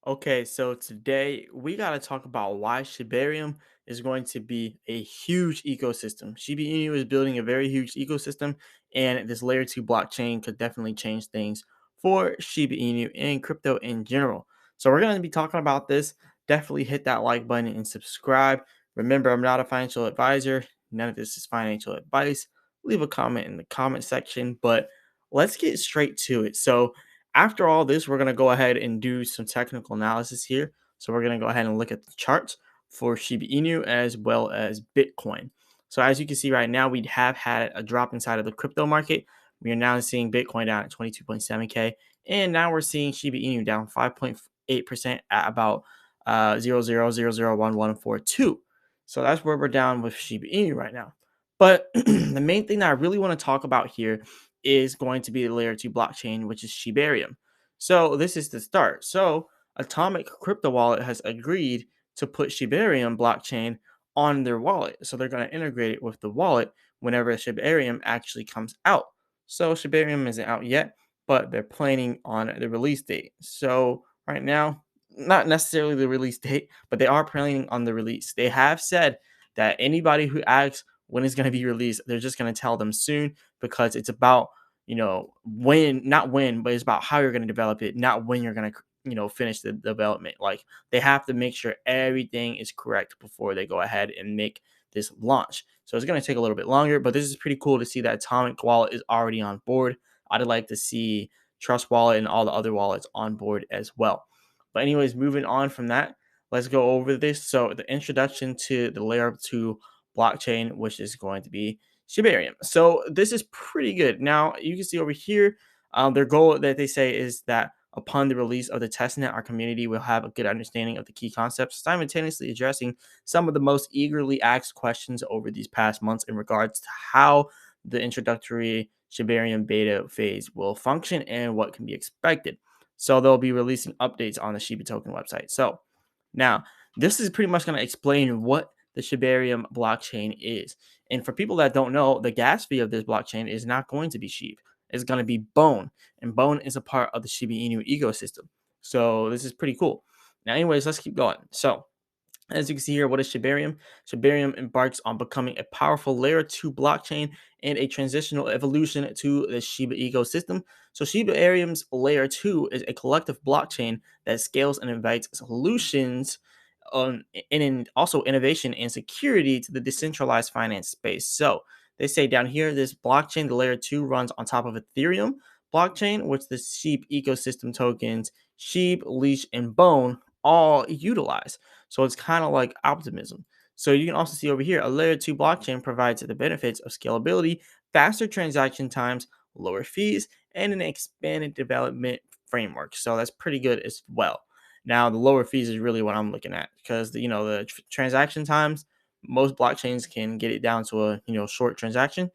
Okay, so today we got to talk about why Shibarium is going to be a huge ecosystem. Shiba Inu is building a very huge ecosystem, and this layer 2 blockchain could definitely change things for Shiba Inu and crypto in general. So, we're going to be talking about this. Definitely hit that like button and subscribe. Remember, I'm not a financial advisor, none of this is financial advice. Leave a comment in the comment section, but let's get straight to it. So, after all this, we're going to go ahead and do some technical analysis here. So we're going to go ahead and look at the charts for Shiba Inu as well as Bitcoin. So as you can see right now, we have had a drop inside of the crypto market. We are now seeing Bitcoin down at 22.7K. And now we're seeing Shiba Inu down 5.8% at about 0.00001142. So that's where we're down with Shiba Inu right now. But the main thing that I really want to talk about here is going to be the layer 2 blockchain, which is Shibarium. So this is the start. So Atomic Crypto Wallet has agreed to put Shibarium blockchain on their wallet. So they're going to integrate it with the wallet whenever Shibarium actually comes out. So Shibarium isn't out yet, but they're planning on the release date. So right now, not necessarily the release date, but they are planning on the release. They have said that anybody who asks when it's going to be released, they're just going to tell them soon because it's about when, not when, but it's about how you're going to develop it, not when you're going to finish the development. Like they have to make sure everything is correct before they go ahead and make this launch. So it's going to take a little bit longer, but this is pretty cool to see that Atomic Wallet is already on board. I'd like to see Trust Wallet and all the other wallets on board as well. But anyways, moving on from that, let's go over this. So the introduction to the layer 2 blockchain, which is going to be Shibarium. So this is pretty good. Now you can see over here, their goal that they say is that upon the release of the testnet, our community will have a good understanding of the key concepts, simultaneously addressing some of the most eagerly asked questions over these past months in regards to how the introductory Shibarium beta phase will function and what can be expected. So they'll be releasing updates on the Shiba token website. So now this is pretty much going to explain what the Shibarium blockchain is. And for people that don't know, the gas fee of this blockchain is not going to be SHIB. It's going to be Bone. And Bone is a part of the Shiba Inu ecosystem. So this is pretty cool. Now, anyways, let's keep going. So as you can see here, what is Shibarium? Shibarium embarks on becoming a powerful layer 2 blockchain and a transitional evolution to the Shiba ecosystem. So Shibarium's layer 2 is a collective blockchain that scales and invites solutions and also innovation and security to the decentralized finance space. So they say down here, this blockchain, the layer 2, runs on top of Ethereum blockchain, which the SHIB ecosystem tokens, SHIB, Leash, and Bone all utilize. So it's kind of like optimism. So you can also see over here, a layer 2 blockchain provides the benefits of scalability, faster transaction times, lower fees, and an expanded development framework. So that's pretty good as well. Now, the lower fees is really what I'm looking at because the transaction times, most blockchains can get it down to a short transaction,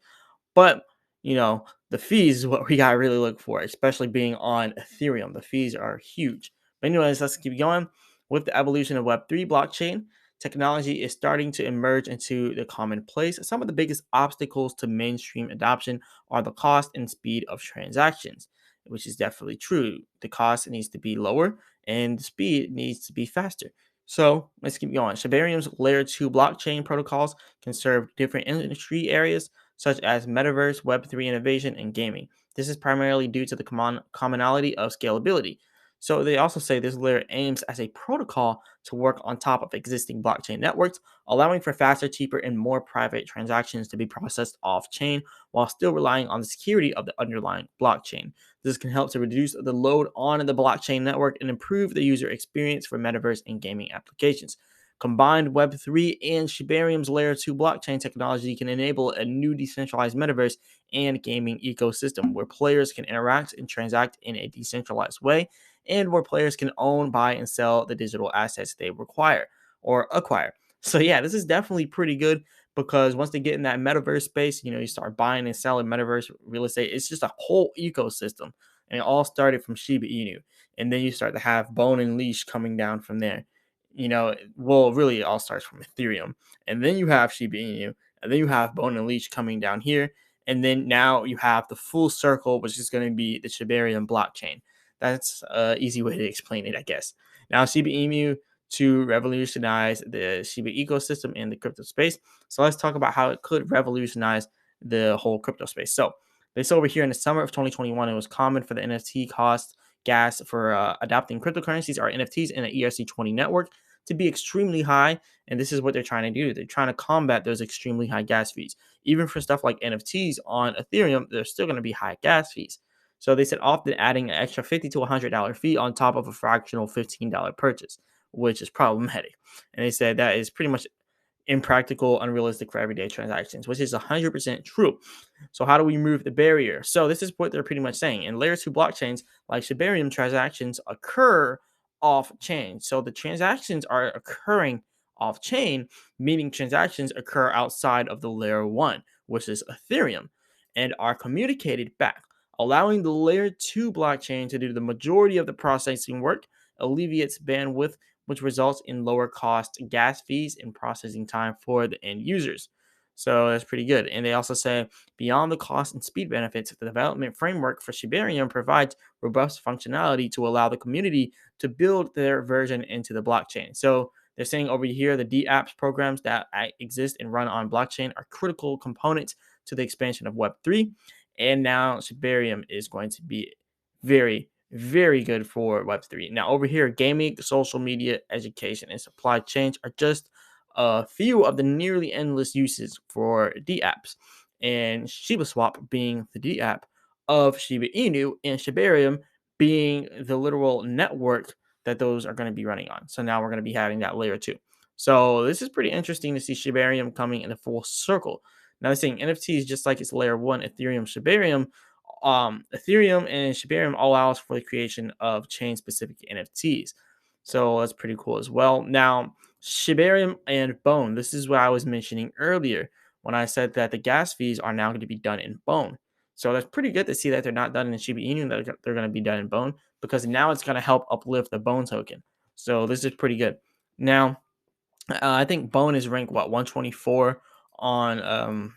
but the fees is what we gotta really look for, especially being on Ethereum. The fees are huge. But anyways, let's keep going. With the evolution of Web3 blockchain, technology is starting to emerge into the commonplace. Some of the biggest obstacles to mainstream adoption are the cost and speed of transactions, which is definitely true. The cost needs to be lower and the speed needs to be faster. So let's keep going. Shibarium's layer 2 blockchain protocols can serve different industry areas such as metaverse, Web3 innovation, and gaming. This is primarily due to the commonality of scalability. So they also say this layer aims as a protocol to work on top of existing blockchain networks, allowing for faster, cheaper, and more private transactions to be processed off chain while still relying on the security of the underlying blockchain. This can help to reduce the load on the blockchain network and improve the user experience for metaverse and gaming applications. Combined Web3 and Shibarium's Layer 2 blockchain technology can enable a new decentralized metaverse and gaming ecosystem where players can interact and transact in a decentralized way and where players can own, buy, and sell the digital assets they require or acquire. So, yeah, this is definitely pretty good because once they get in that metaverse space, you start buying and selling metaverse real estate. It's just a whole ecosystem. And it all started from Shiba Inu. And then you start to have Bone and Leash coming down from there. Well, really, it all starts from Ethereum, and then you have Shiba Inu, and then you have Bone and Leash coming down here, and then now you have the full circle, which is going to be the Shibarium blockchain. That's an easy way to explain it, I guess. Now, Shiba Inu to revolutionize the Shiba ecosystem in the crypto space. So let's talk about how it could revolutionize the whole crypto space. So this over here in the summer of 2021, it was common for the NFT cost gas for adopting cryptocurrencies or NFTs in the ERC20 network to be extremely high. And this is what they're trying to do. They're trying to combat those extremely high gas fees. Even for stuff like NFTs on Ethereum, there's still going to be high gas fees. So they said often adding an extra $50 to $100 fee on top of a fractional $15 purchase, which is problematic. And they said that is pretty much impractical, unrealistic for everyday transactions, which is 100% true. So, how do we remove the barrier? So, this is what they're pretty much saying. In layer 2 blockchains, like Shibarium, transactions occur off chain. So, the transactions are occurring off chain, meaning transactions occur outside of the layer 1, which is Ethereum, and are communicated back, allowing the layer 2 blockchain to do the majority of the processing work, alleviates bandwidth, which results in lower cost gas fees and processing time for the end users. So that's pretty good. And they also say beyond the cost and speed benefits, the development framework for Shibarium provides robust functionality to allow the community to build their version into the blockchain. So they're saying over here the DApps programs that exist and run on blockchain are critical components to the expansion of Web3. And now Shibarium is going to be very, very good for Web3. Now, over here, gaming, social media, education, and supply chains are just a few of the nearly endless uses for DApps. And ShibaSwap being the DApp of Shiba Inu and Shibarium being the literal network that those are going to be running on. So now we're going to be having that layer two. So this is pretty interesting to see Shibarium coming in a full circle. Now they're saying NFTs, just like it's layer one, Ethereum, Shibarium, Ethereum and Shibarium allows for the creation of chain-specific NFTs. So that's pretty cool as well. Now, Shibarium and Bone. This is what I was mentioning earlier when I said that the gas fees are now going to be done in Bone. So that's pretty good to see that they're not done in Shiba Inu, that they're going to be done in Bone, because now it's going to help uplift the Bone token. So this is pretty good. Now, I think Bone is ranked what 124 on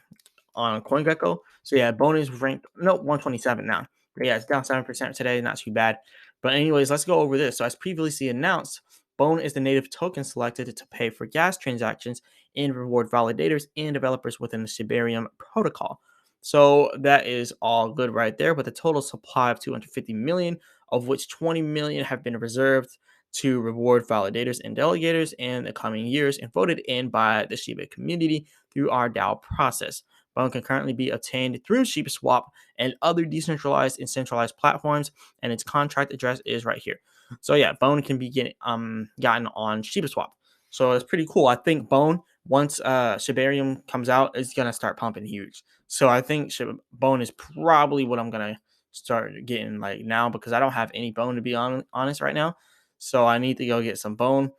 CoinGecko. So yeah, Bone is ranked 127 now. But yeah, it's down 7% today, not too bad. But anyways, let's go over this. So as previously announced, Bone is the native token selected to pay for gas transactions and reward validators and developers within the Shibarium protocol. So that is all good right there. But the total supply of 250 million, of which 20 million have been reserved to reward validators and delegators in the coming years and voted in by the Shiba community through our DAO process. Bone can currently be obtained through ShibaSwap and other decentralized and centralized platforms, and its contract address is right here. So yeah, Bone can be gotten on ShibaSwap. So it's pretty cool. I think Bone, once Shibarium comes out, is gonna start pumping huge. So I think Bone is probably what I'm gonna start getting like now, because I don't have any Bone, to be honest right now. So I need to go get some Bone.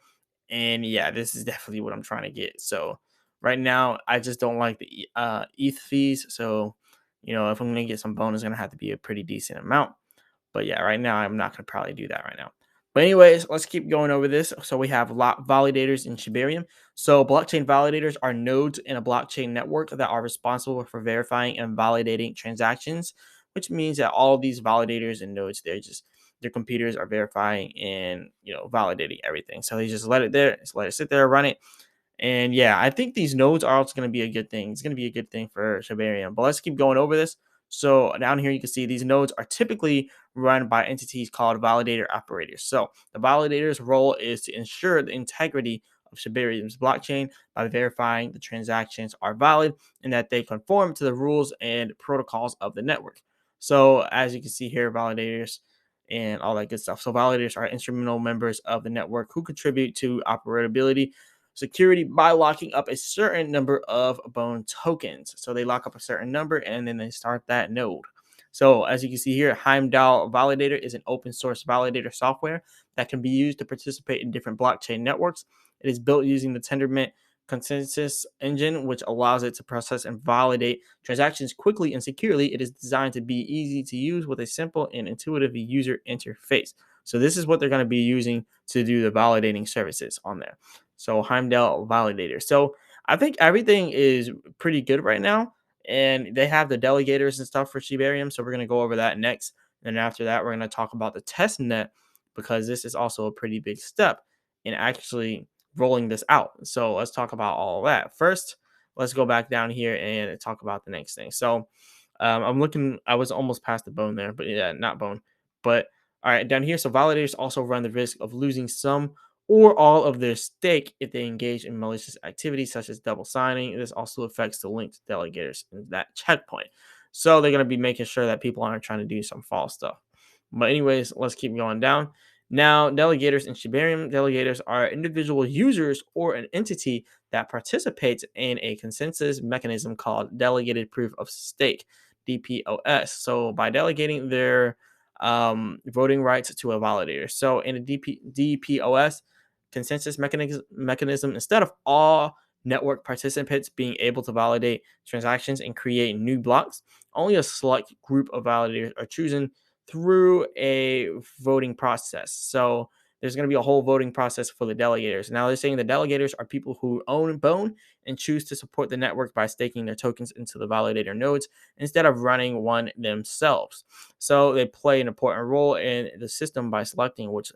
And yeah, this is definitely what I'm trying to get. So right now, I just don't like the ETH fees. So, if I'm going to get some Bone, it's going to have to be a pretty decent amount. But yeah, right now, I'm not going to probably do that right now. But anyways, let's keep going over this. So we have validators in Shibarium. So blockchain validators are nodes in a blockchain network that are responsible for verifying and validating transactions, which means that all these validators and nodes, their computers are verifying and validating everything. So they just let it there, just let it sit there, run it. And yeah, I think these nodes are also going to be a good thing. It's going to be a good thing for Shibarium. But let's keep going over this. So down here, you can see these nodes are typically run by entities called validator operators. So the validator's role is to ensure the integrity of Shibarium's blockchain by verifying the transactions are valid and that they conform to the rules and protocols of the network. So as you can see here, validators and all that good stuff. So validators are instrumental members of the network who contribute to operability security by locking up a certain number of Bone tokens. So they lock up a certain number and then they start that node. So as you can see here, Heimdall Validator is an open source validator software that can be used to participate in different blockchain networks. It is built using the Tendermint consensus engine, which allows it to process and validate transactions quickly and securely. It is designed to be easy to use with a simple and intuitive user interface. So this is what they're going to be using to do the validating services on there. So Heimdall Validator. So I think everything is pretty good right now. And they have the delegators and stuff for Shibarium. So we're going to go over that next And after that, we're going to talk about the test net because this is also a pretty big step in actually rolling this out. So let's talk about all of that. First, let's go back down here and talk about the next thing. So I'm looking, I was almost past the bone there, but yeah, not bone. But all right, down here. So validators also run the risk of losing some or all of their stake if they engage in malicious activities such as double signing. This also affects the linked delegators in that checkpoint. So they're going to be making sure that people aren't trying to do some false stuff. But anyways, let's keep going down. Now, delegators and Shibarium delegators are individual users or an entity that participates in a consensus mechanism called delegated proof of stake, DPoS. So by delegating their voting rights to a validator. So in a DPoS consensus mechanism, instead of all network participants being able to validate transactions and create new blocks, only a select group of validators are chosen through a voting process. So there's going to be a whole voting process for the delegators. Now they're saying the delegators are people who own Bone and choose to support the network by staking their tokens into the validator nodes instead of running one themselves. So they play an important role in the system by selecting which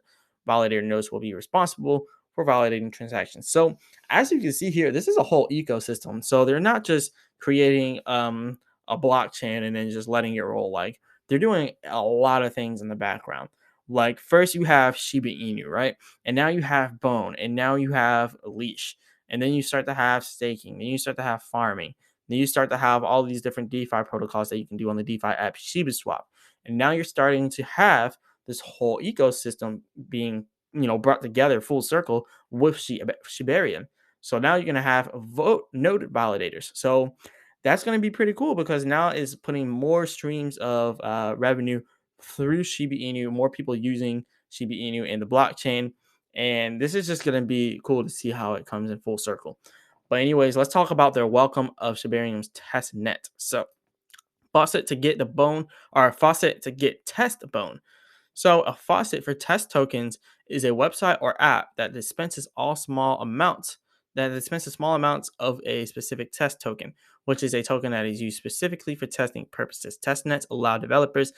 validator nodes will be responsible for validating transactions. So as you can see here, this is a whole ecosystem. So they're not just creating a blockchain and then just letting it roll. Like they're doing a lot of things in the background. Like first you have Shiba Inu, right? And now you have Bone, and now you have Leash, and then you start to have staking, then you start to have farming, then you start to have all these different DeFi protocols that you can do on the DeFi app Shiba Swap, and now you're starting to have this whole ecosystem being brought together full circle with Shibarium. So now you're gonna have vote node validators. So that's going to be pretty cool because now is putting more streams of revenue through Shiba Inu, more people using Shiba Inu in the blockchain. And this is just going to be cool to see how it comes in full circle. But anyways, let's talk about their welcome of Shibarium's test net. So faucet to get the bone or faucet to get test bone. So a faucet for test tokens is a website or app that dispenses small amounts of a specific test token, which is a token that is used specifically for testing purposes. Testnets allow developers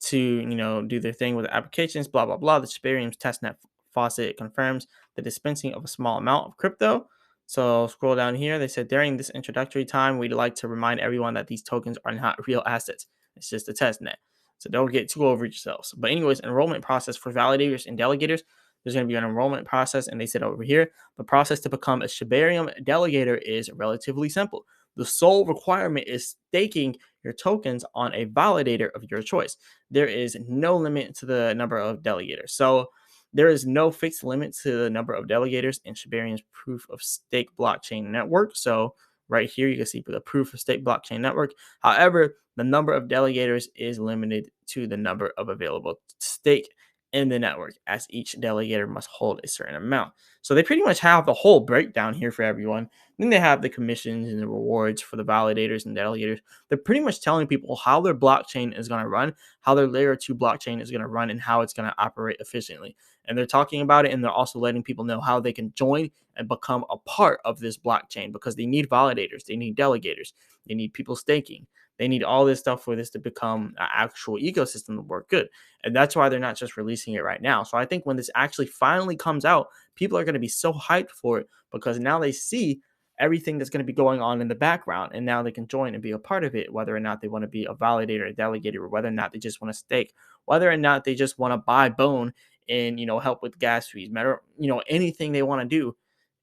to, do their thing with applications, blah blah blah. The Shibarium's testnet faucet confirms the dispensing of a small amount of crypto. So scroll down here. They said during this introductory time, we'd like to remind everyone that these tokens are not real assets. It's just a testnet. So don't get too over yourselves. But anyways, enrollment process for validators and delegators. There's going to be an enrollment process, and they said over here, the process to become a Shibarium delegator is relatively simple. The sole requirement is staking your tokens on a validator of your choice. There is no limit to the number of delegators. So there is no fixed limit to the number of delegators in Shibarium's proof of stake blockchain network. So right here, you can see the proof of stake blockchain network. However, the number of delegators is limited to the number of available stake in the network, as each delegator must hold a certain amount. So they pretty much have the whole breakdown here for everyone. Then they have the commissions and the rewards for the validators and delegators. They're pretty much telling people how their blockchain is going to run, how their layer 2 blockchain is going to run, and how it's going to operate efficiently. And they're talking about it, and they're also letting people know how they can join and become a part of this blockchain because they need validators, they need delegators, they need people staking. They need all this stuff for this to become an actual ecosystem to work good. And that's why they're not just releasing it right now. So I think when this actually finally comes out, people are going to be so hyped for it because now they see everything that's going to be going on in the background. And now they can join and be a part of it, whether or not they want to be a validator, a delegator, or whether or not they just want to stake, whether or not they just want to buy Bone and, help with gas fees, matter, anything they want to do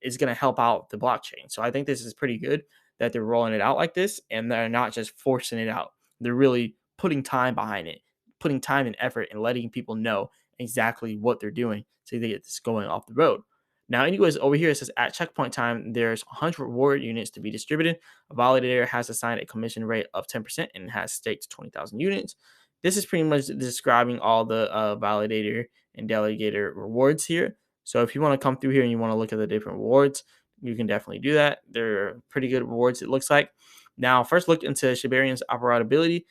is going to help out the blockchain. So I think this is pretty good that they're rolling it out like this and they're not just forcing it out. They're really putting time behind it, putting time and effort and letting people know exactly what they're doing so they get this going off the road. Now, anyways, over here it says at checkpoint time, there's 100 reward units to be distributed. A validator has assigned a commission rate of 10% and has staked 20,000 units. This is pretty much describing all the validator and delegator rewards here. So if you want to come through here and you want to look at the different rewards, you can definitely do that. They're pretty good rewards, it looks like. Now, first look into Shibarium's operability.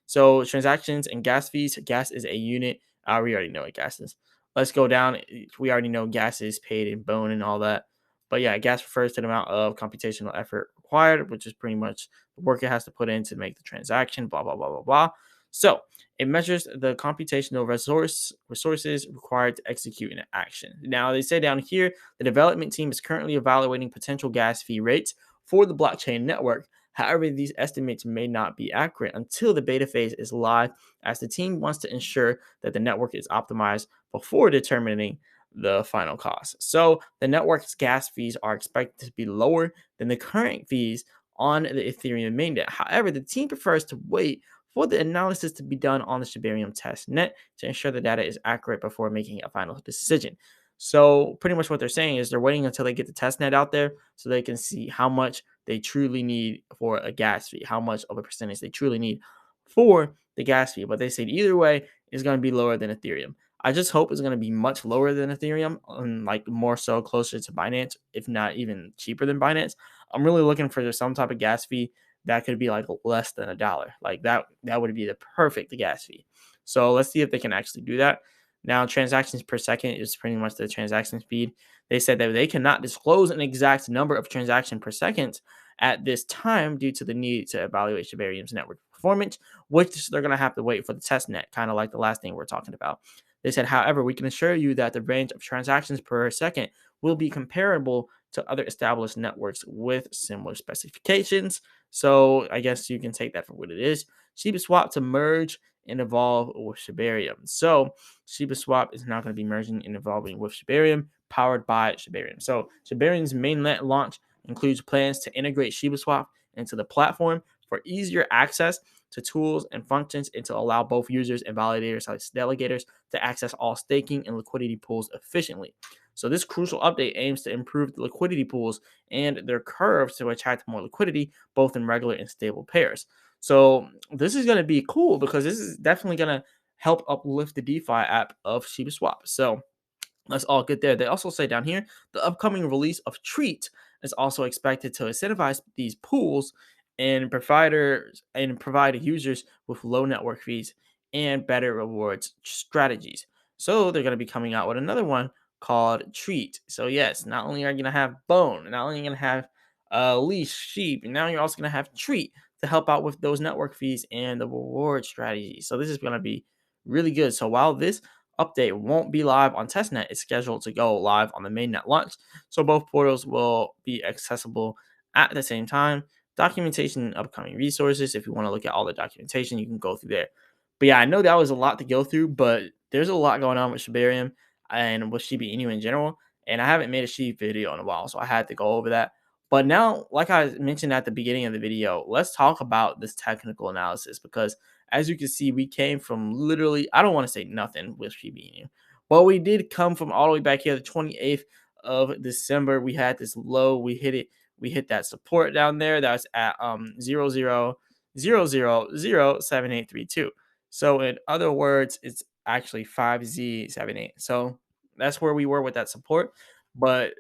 So transactions and gas fees. Gas is a unit. We already know what gas is. Let's go down. We already know gas is paid in Bone and all that. But yeah, gas refers to the amount of computational effort required, which is pretty much the work it has to put in to make the transaction, blah, blah, blah, blah, blah. So it measures the computational resources required to execute an action. Now, they say down here the development team is currently evaluating potential gas fee rates for the blockchain network. However, these estimates may not be accurate until the beta phase is live, as the team wants to ensure that the network is optimized before determining the final cost. So, the network's gas fees are expected to be lower than the current fees on the Ethereum mainnet. However, the team prefers to wait for the analysis to be done on the Shibarium test net to ensure the data is accurate before making a final decision. So, pretty much what they're saying is they're waiting until they get the test net out there so they can see how much they truly need for a gas fee, how much of a percentage they truly need for the gas fee. But they said either way is going to be lower than Ethereum. I just hope it's going to be much lower than Ethereum, and like more so closer to Binance, if not even cheaper than Binance. I'm really looking for some type of gas fee that could be like less than $1. Like that would be the perfect gas fee. So let's see if they can actually do that. Now, transactions per second is pretty much the transaction speed. They said that they cannot disclose an exact number of transactions per second at this time due to the need to evaluate Shibarium's network performance, which they're going to have to wait for the test net, kind of like the last thing we're talking about. They said, however, we can assure you that the range of transactions per second will be comparable to other established networks with similar specifications. So I guess you can take that for what it is. Shiba Swap to merge and evolve with Shibarium. So Shiba Swap is now going to be merging and evolving with Shibarium, powered by Shibarium. So Shibarium's mainnet launch includes plans to integrate Shiba Swap into the platform for easier access to tools and functions, and to allow both users and validators, like delegators, to access all staking and liquidity pools efficiently. So this crucial update aims to improve the liquidity pools and their curves to attract more liquidity, both in regular and stable pairs. So this is going to be cool because this is definitely going to help uplift the DeFi app of Shiba Swap. So that's all good there. They also say down here the upcoming release of Treat is also expected to incentivize these pools and providers and provide users with low network fees and better rewards strategies. So they're going to be coming out with another one called Treat. So yes, not only are you going to have Bone, not only are you going to have Leash, Sheep, and now you're also going to have Treat to help out with those network fees and the reward strategies. So this is going to be really good. So while this update won't be live on testnet, it's scheduled to go live on the mainnet launch. So both portals will be accessible at the same time. Documentation and upcoming resources. If you want to look at all the documentation, you can go through there. But yeah, I know that was a lot to go through, but there's a lot going on with Shibarium and with Shiba Inu in general. And I haven't made a Shiba video in a while, so I had to go over that. But now, like I mentioned at the beginning of the video, let's talk about this technical analysis because as you can see, we came from literally, I don't want to say nothing with Shiba Inu, but we did come from all the way back here, the 28th of December. We had this low, we hit it, we hit that support down there. That's at 0.0007832. So in other words, it's actually 5Z78. So that's where we were with that support. But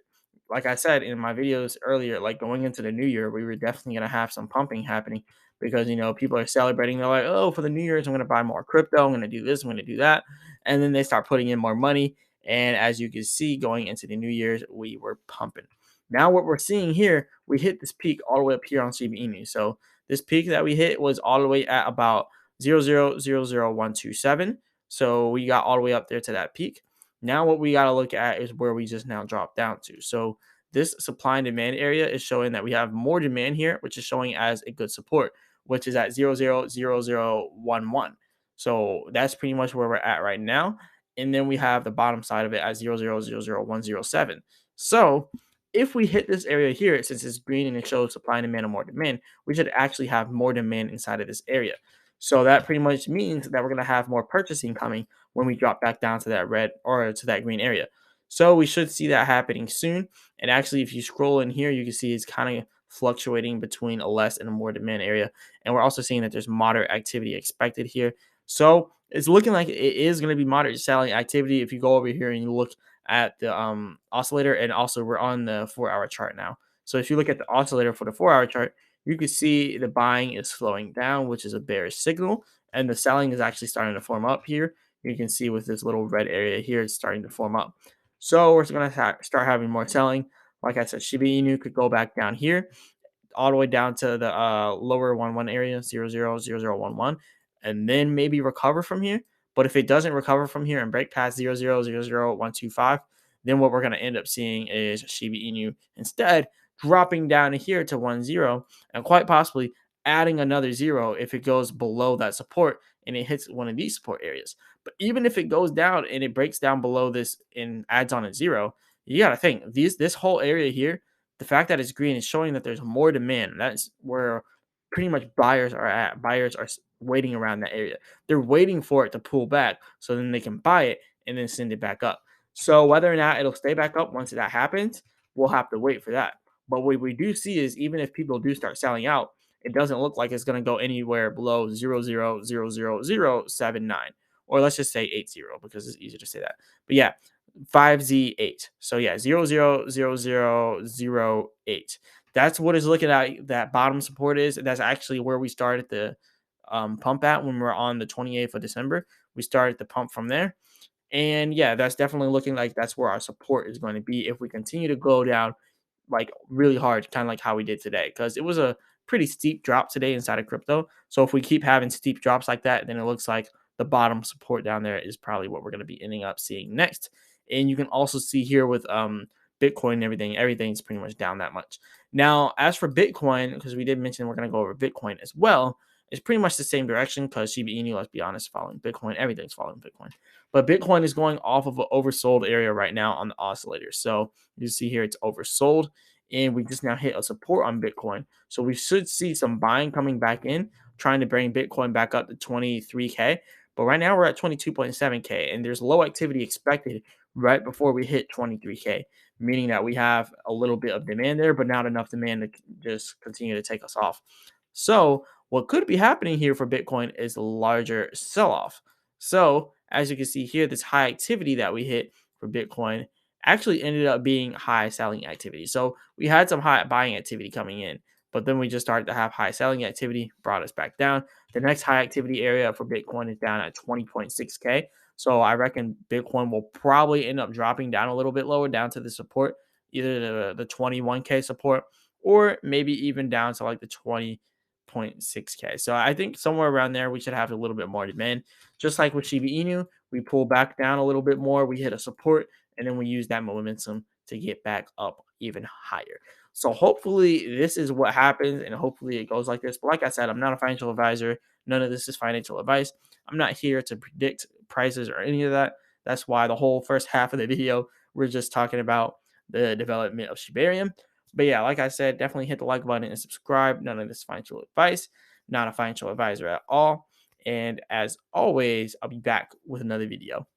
like I said in my videos earlier, like going into the new year, we were definitely going to have some pumping happening because people are celebrating. They're like, oh, for the New Year's, I'm going to buy more crypto. I'm going to do this. I'm going to do that, and then they start putting in more money. And as you can see, going into the New Year's, we were pumping. Now what we're seeing here, we hit this peak all the way up here on Shiba Inu. So this peak that we hit was all the way at about 0.000127. So we got all the way up there to that peak. Now what we got to look at is where we just now dropped down to. So this supply and demand area is showing that we have more demand here, which is showing as a good support, which is at 0.00011. So that's pretty much where we're at right now. And then we have the bottom side of it at 0.0000107. So if we hit this area here, since it's green and it shows supply and demand and more demand, we should actually have more demand inside of this area. So that pretty much means that we're going to have more purchasing coming when we drop back down to that red or to that green area. So we should see that happening soon. And actually, if you scroll in here, you can see it's kind of fluctuating between a less and a more demand area. And we're also seeing that there's moderate activity expected here. So it's looking like it is going to be moderate selling activity. If you go over here and you look at the oscillator, and also we're on the 4-hour chart now. So if you look at the oscillator for the 4-hour chart, you can see the buying is slowing down, which is a bearish signal, and the selling is actually starting to form up here. You can see with this little red area here, it's starting to form up. So we're going to start having more selling. Like I said, Shiba Inu could go back down here, all the way down to the lower 1-1 area, 0.00011. and then maybe recover from here. But if it doesn't recover from here and break past 0.0000125, then what we're going to end up seeing is Shiba Inu instead dropping down here to 1.0 and quite possibly adding another zero if it goes below that support and it hits one of these support areas. But even if it goes down and it breaks down below this and adds on a zero, you got to think this whole area here, the fact that it's green is showing that there's more demand. That's where pretty much buyers are at. Buyers are waiting around that area. They're waiting for it to pull back so then they can buy it and then send it back up. So whether or not it'll stay back up once that happens, we'll have to wait for that. But what we do see is even if people do start selling out, it doesn't look like it's going to go anywhere below 0.00079, or let's just say 80 because it's easier to say that. But yeah, 5Z8. So yeah, 0.00008. That's what is looking at that bottom support is. That's actually where we started the pump at when we were on the 28th of December. We started the pump from there. And yeah, that's definitely looking like that's where our support is going to be if we continue to go down like really hard, kind of like how we did today, because it was a pretty steep drop today inside of crypto. So if we keep having steep drops like that, then it looks like the bottom support down there is probably what we're going to be ending up seeing next. And you can also see here with Bitcoin and everything's pretty much down that much. Now, as for Bitcoin, because we did mention we're going to go over Bitcoin as well, it's pretty much the same direction because Shiba Inu, let's be honest, following Bitcoin. Everything's following Bitcoin. But Bitcoin is going off of an oversold area right now on the oscillator. So you see here it's oversold, and we just now hit a support on Bitcoin. So we should see some buying coming back in, trying to bring Bitcoin back up to 23K. But right now we're at 22.7K, and there's low activity expected right before we hit 23K, meaning that we have a little bit of demand there, but not enough demand to just continue to take us off. So what could be happening here for Bitcoin is a larger sell-off. So as you can see here, this high activity that we hit for Bitcoin actually ended up being high selling activity. So we had some high buying activity coming in, but then we just started to have high selling activity, brought us back down. The next high activity area for Bitcoin is down at 20.6K. So I reckon Bitcoin will probably end up dropping down a little bit lower down to the support, either the 21K support or maybe even down to like the 20.6K. So I think somewhere around there we should have a little bit more demand. Just like with Shiba Inu, we pull back down a little bit more, we hit a support, and then we use that momentum to get back up even higher. So hopefully this is what happens, and hopefully it goes like this. But like I said, I'm not a financial advisor. None of this is financial advice. I'm not here to predict prices or any of that. That's why the whole first half of the video we're just talking about the development of Shibarium. But yeah, like I said, definitely hit the like button and subscribe. None of this financial advice. Not a financial advisor at all. And as always, I'll be back with another video.